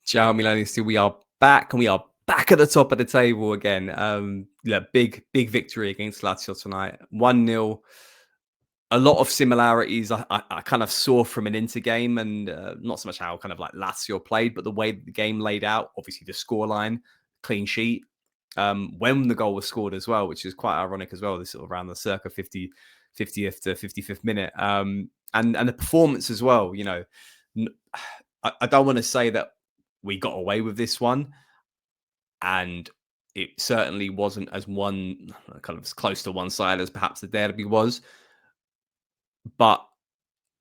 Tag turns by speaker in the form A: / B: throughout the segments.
A: Ciao Milanisti, we are back and we are back at the top of the table again. Yeah, big victory against Lazio tonight. 1-0. A lot of similarities I kind of saw from an Inter game, and not so much how kind of like Lazio played, but the way the game laid out. Obviously, the scoreline, clean sheet. When the goal was scored as well, which is quite ironic as well. This sort of around the circa 50th to 55th minute. And the performance as well. I don't want to say that we got away with this one, and it certainly wasn't as one kind of as close to one side as perhaps the derby was. But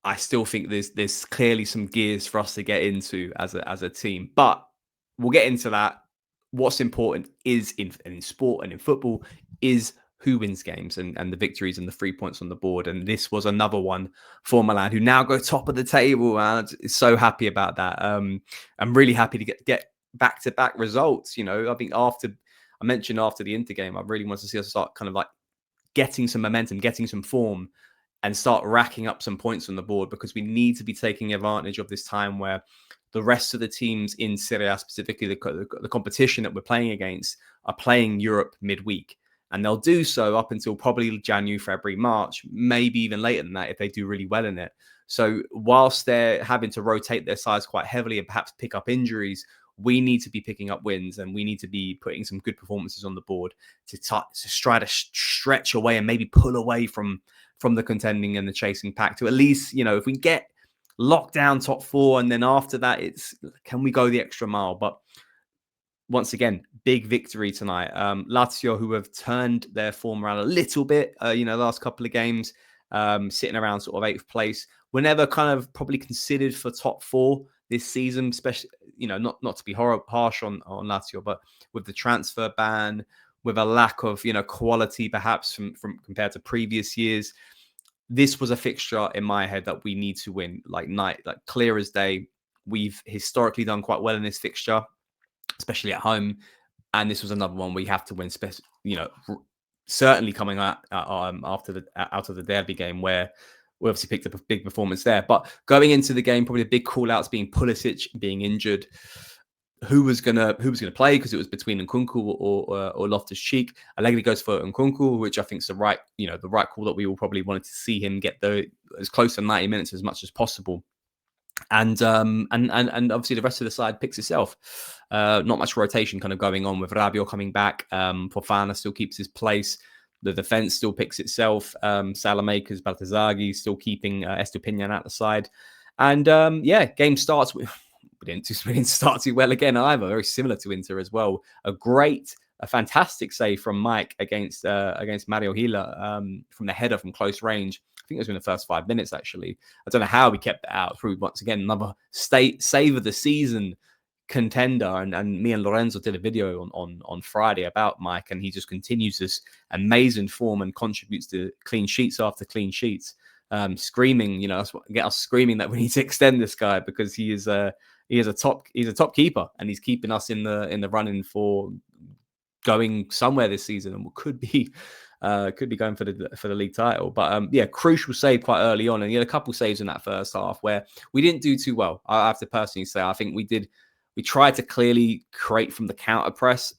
A: I still think there's clearly some gears for us to get into as a team. But we'll get into that. What's important is in sport and in football is who wins games and the victories and the 3 points on the board. And this was another one for Milan, who now go top of the table. And I'm so happy about that. I'm really happy to get back-to-back results. I think I mentioned after the Inter game, I really want to see us start kind of like getting some momentum, getting some form, and start racking up some points on the board, because we need to be taking advantage of this time where the rest of the teams in Serie A, specifically the competition that we're playing against, are playing Europe midweek. And they'll do so up until probably January, February, March, maybe even later than that if they do really well in it. So whilst they're having to rotate their sides quite heavily and perhaps pick up injuries, we need to be picking up wins, and we need to be putting some good performances on the board to try to stretch away and maybe pull away from the contending and the chasing pack, to at least, if we get locked down top four, and then after that, it's can we go the extra mile? But once again, big victory tonight. Lazio, who have turned their form around a little bit, last couple of games, sitting around sort of 8th place, were never kind of probably considered for top four this season, especially, not to be harsh on Lazio, but with the transfer ban, with a lack of, quality perhaps from compared to previous years, this was a fixture in my head that we need to win, like clear as day. We've historically done quite well in this fixture, especially at home, and this was another one we have to win. Certainly coming out out of the derby game, where we obviously picked up a big performance there. But going into the game, probably the big call outs being Pulisic being injured. Who was gonna play, because it was between Nkunku or Loftus-Cheek. Allegri goes for Nkunku, which I think is the right call, that we all probably wanted to see him get as close to 90 minutes as much as possible. And obviously the rest of the side picks itself. Not much rotation kind of going on, with Rabiot coming back. Fofana still keeps his place. The defense still picks itself. Salamakers, Baltazar still keeping Estupinian at the side. And game starts with. We didn't start too well again either. Very similar to Inter as well. A fantastic save from Mike against Mario Hila from the header from close range. I think it was in the first 5 minutes, actually. I don't know how we kept it out through, once again, another save of the season contender. And me and Lorenzo did a video on Friday about Mike, and he just continues this amazing form and contributes to clean sheets after clean sheets. Screaming, get us screaming that we need to extend this guy, because he's a top keeper, and he's keeping us in the running for going somewhere this season, and could be going for the league title. But crucial save quite early on, and he had a couple saves in that first half where we didn't do too well. I have to personally say, I think we tried to clearly create from the counter press,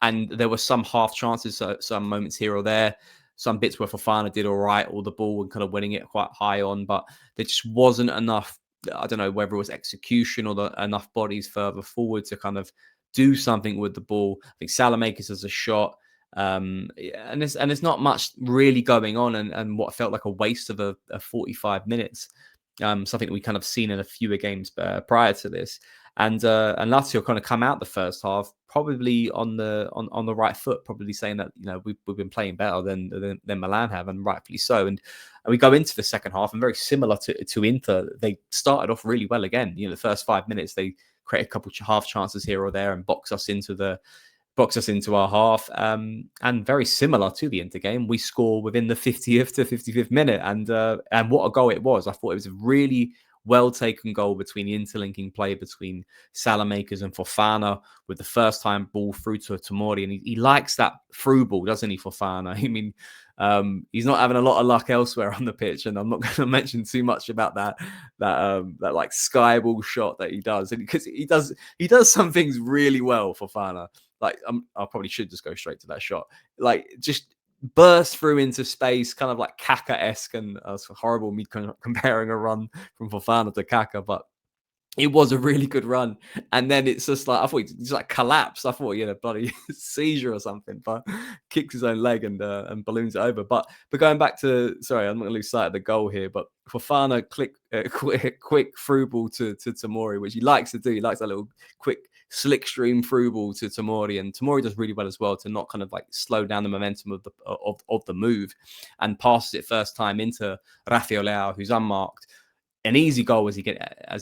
A: and there were some half chances, some moments here or there. Some bits where Fofana did all right, or the ball and kind of winning it quite high on, but there just wasn't enough. I don't know whether it was execution or enough bodies further forward to kind of do something with the ball. I think Salamakers has a shot, and there's not much really going on, and what felt like a waste of a 45 minutes. Something that we kind of seen in a fewer games prior to this. And Lazio kind of come out the first half probably on the right foot, probably saying that we've been playing better than Milan have, and rightfully so. And we go into the second half, and very similar to Inter, they started off really well again. The first 5 minutes they create a couple of half chances here or there and box us into our half. And very similar to the Inter game, we score within the 50th to 55th minute, and what a goal it was! I thought it was a really well-taken goal between the interlinking play between Salamakers and Fofana, with the first time ball through to Tomori. And he likes that through ball, doesn't he, Fofana? I mean, He's not having a lot of luck elsewhere on the pitch, and I'm not going to mention too much about that like sky ball shot that he does, and because he does some things really well for Fana. Like I probably should just go straight to that shot. Like just burst through into space, kind of like Kaka-esque, and it's horrible me comparing a run from Fofana to Kaka, but it was a really good run. And then it's just like, I thought he just like collapsed. I thought he had a bloody seizure or something, but kicks his own leg and balloons it over. But going back to, sorry, I'm not going to lose sight of the goal here, but Fofana quick through ball to Tomori, which he likes to do. He likes that little quick slick stream through ball to Tomori, and Tomori does really well as well to not kind of like slow down the momentum of the move, and passes it first time into Rafael Leao, who's unmarked. An easy goal as he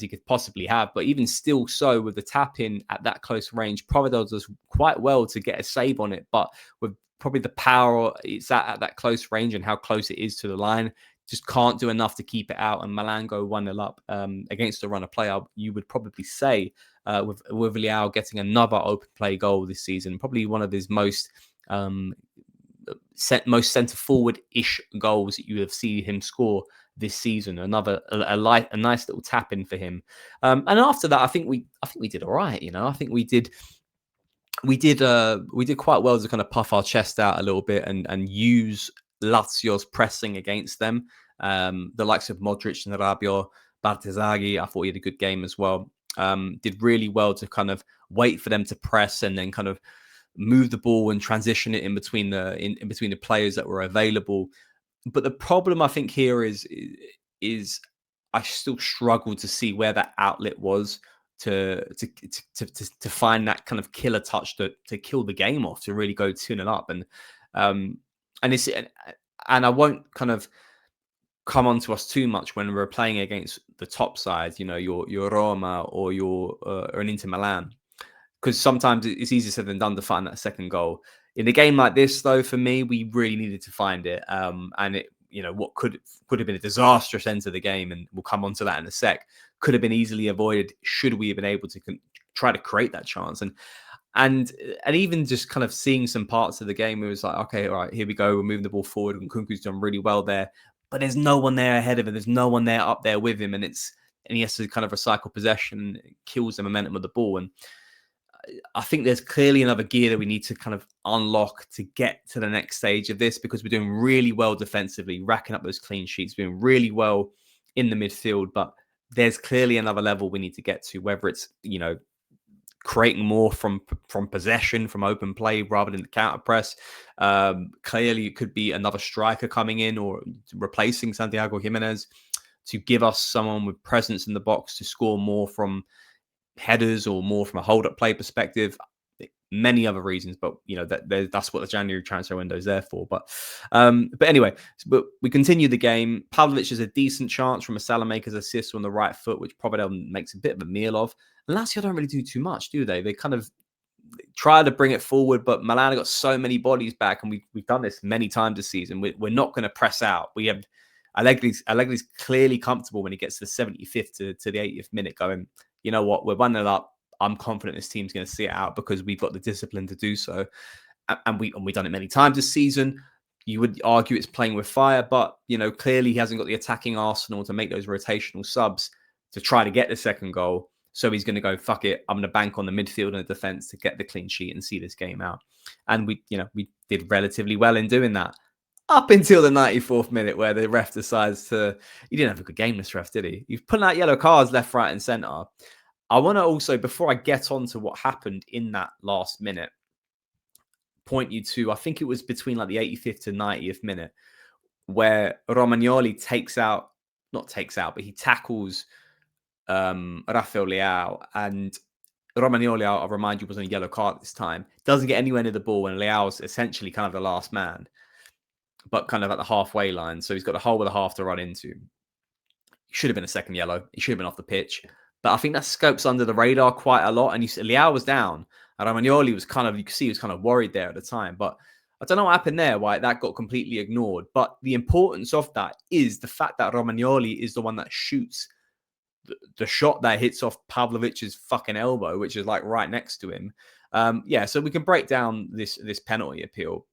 A: could possibly have, but even still, so with the tap in at that close range, Providel does quite well to get a save on it. But with probably the power it's at that close range and how close it is to the line, just can't do enough to keep it out. And Milan go 1-0 up against a runner player. You would probably say with Leao getting another open play goal this season, probably one of his most centre forward ish goals that you have seen him score this season. Another a nice little tap in for him. And after that, I think we did all right. I think we did quite well to kind of puff our chest out a little bit and use Lazio's pressing against them. The likes of Modric and Rabiot, Bartesaghi, I thought he had a good game as well. Did really well to kind of wait for them to press and then kind of move the ball and transition it in between the players that were available. But the problem I think here is I still struggle to see where that outlet was to find that kind of killer touch to kill the game off, to really go 2-0 up. And I won't kind of come on to us too much when we're playing against the top side, your Roma or or an Inter Milan, because sometimes it's easier said than done to find that second goal. In a game like this, though, for me, we really needed to find it. And it, what could have been a disastrous end to the game, and we'll come on to that in a sec, could have been easily avoided should we have been able to try to create that chance. And even just kind of seeing some parts of the game, it was like, okay, all right, here we go. We're moving the ball forward, and Kunku's done really well there. But there's no one there ahead of him. There's no one there up there with him, and he has to kind of recycle possession, kills the momentum of the ball. And I think there's clearly another gear that we need to kind of unlock to get to the next stage of this, because we're doing really well defensively, racking up those clean sheets, doing really well in the midfield. But there's clearly another level we need to get to, whether it's, creating more from possession, from open play rather than the counter press. Clearly, it could be another striker coming in or replacing Santiago Jimenez to give us someone with presence in the box to score more from headers or more from a hold-up play perspective. Many other reasons, but that's what the January transfer window is there for. But anyway, but we continue the game. Pavlovic has a decent chance from a Salamaker's assist on the right foot, which Providel makes a bit of a meal of. And Lazio don't really do too much, do they? They kind of try to bring it forward, but Milan have got so many bodies back, and we've done this many times this season. We're not going to press out. We have Allegri's clearly comfortable when he gets to the 75th to the 80th minute, going, you know what, we're 1-0 up. I'm confident this team's going to see it out because we've got the discipline to do so. And we've done it many times this season. You would argue it's playing with fire, but, clearly he hasn't got the attacking arsenal to make those rotational subs to try to get the second goal. So he's going to go, fuck it, I'm going to bank on the midfield and the defense to get the clean sheet and see this game out. And we did relatively well in doing that. Up until the 94th minute, where the ref decides he didn't have a good game, this ref, did he? He's pulling out yellow cards left, right, and centre. I want to also, before I get on to what happened in that last minute, point you to, I think it was between like the 85th to 90th minute, where Romagnoli but he tackles Rafael Leao, and Romagnoli, I'll remind you, was on a yellow card this time. Doesn't get anywhere near the ball, and Leao's essentially kind of the last man, but kind of at the halfway line. So he's got a whole of a half to run into. Should have been a second yellow. He should have been off the pitch. But I think that scopes under the radar quite a lot. And Leao was down. And Romagnoli was you could see he was kind of worried there at the time. But I don't know what happened there, why that got completely ignored. But the importance of that is the fact that Romagnoli is the one that shoots the shot that hits off Pavlovic's fucking elbow, which is like right next to him. So we can break down this penalty appeal.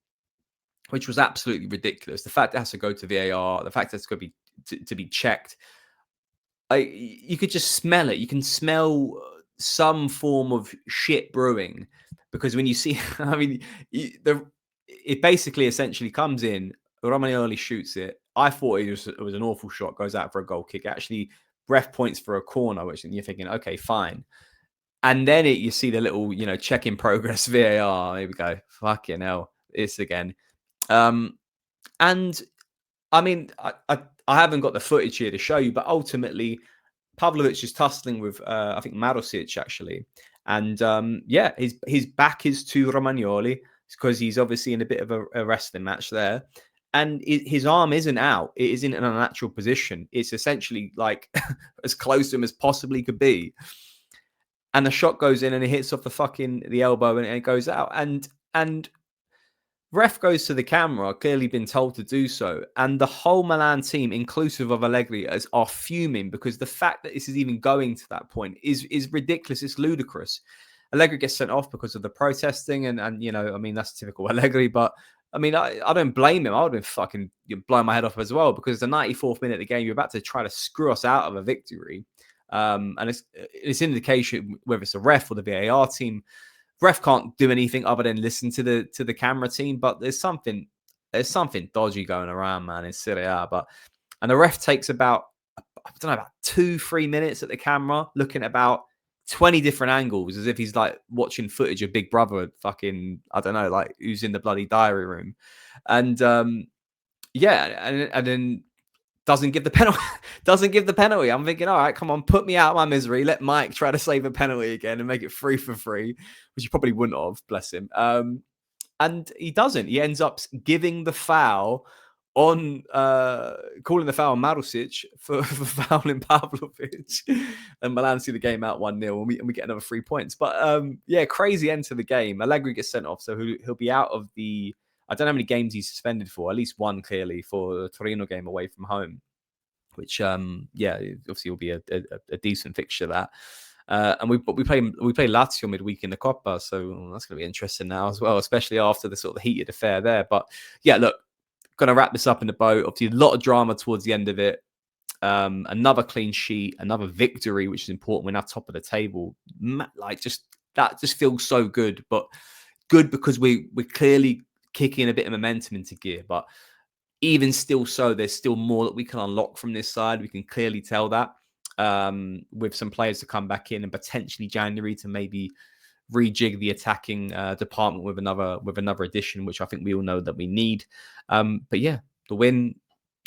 A: which was absolutely ridiculous. The fact it has to go to VAR, the fact that it's going to be checked, you could just smell it. You can smell some form of shit brewing because when you see, I mean, it basically essentially comes in. Romagnoli shoots it. I thought it was an awful shot. Goes out for a goal kick. Actually, ref points for a corner, which you're thinking, okay, fine. And then you see the little, check in progress VAR. Here we go. Fucking hell, it's again. And I mean, I haven't got the footage here to show you, but ultimately, Pavlovic is tussling with, I think, Marusic, actually. And yeah, his back is to Romagnoli because he's obviously in a bit of a wrestling match there. And his arm isn't out. It isn't in a natural position. It's essentially like as close to him as possibly could be. And the shot goes in and it hits off the elbow and it goes out. And ref goes to the camera, clearly been told to do so. And the whole Milan team, inclusive of Allegri, are fuming because the fact that this is even going to that point is ridiculous. It's ludicrous. Allegri gets sent off because of the protesting. And I mean, that's typical Allegri. But I mean, I don't blame him. I would have been fucking blowing my head off as well because the 94th minute of the game, you're about to try to screw us out of a victory. And it's indication whether it's a ref or the VAR team. Ref can't do anything other than listen to the camera team, but there's something dodgy going around, man, in Serie A. And the ref takes about 2-3 minutes at the camera, looking at about 20 different angles, as if he's like watching footage of Big Brother, fucking, I don't know, like who's in the bloody diary room. And yeah, and then doesn't give the penalty. I'm thinking, all right, come on, put me out of my misery. Let Mike try to save a penalty again and make it 3-3, which he probably wouldn't have, bless him. And he doesn't. He ends up giving the foul on calling the foul on Marusic for fouling Pavlovic. And Milan see the game out 1-0 and we get another 3 points. But yeah, crazy end to the game. Allegri gets sent off, so he'll be out of the, I don't know how many games he's suspended for, at least one clearly for the Torino game away from home, which yeah, obviously will be a decent fixture that. And we play Lazio midweek in the Coppa, so that's going to be interesting now as well, especially after the sort of heated affair there. But yeah, look, going to wrap this up in the boat. Obviously, a lot of drama towards the end of it. Another clean sheet, another victory, which is important. We're now top of the table. Like that just feels so good, but good because we're clearly kicking a bit of momentum into gear. But even still so, there's still more that we can unlock from this side. We can clearly tell that with some players to come back in and potentially January to maybe rejig the attacking department with another addition, which I think we all know that we need. But yeah, the win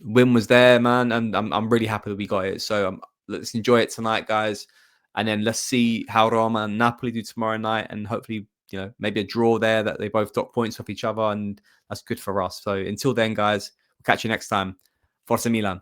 A: was there, man, and I'm really happy that we got it. So let's enjoy it tonight, guys, and then let's see how Roma and Napoli do tomorrow night, and hopefully, maybe a draw there that they both dock points off each other, and that's good for us. So until then, guys, we'll catch you next time. Forza Milan.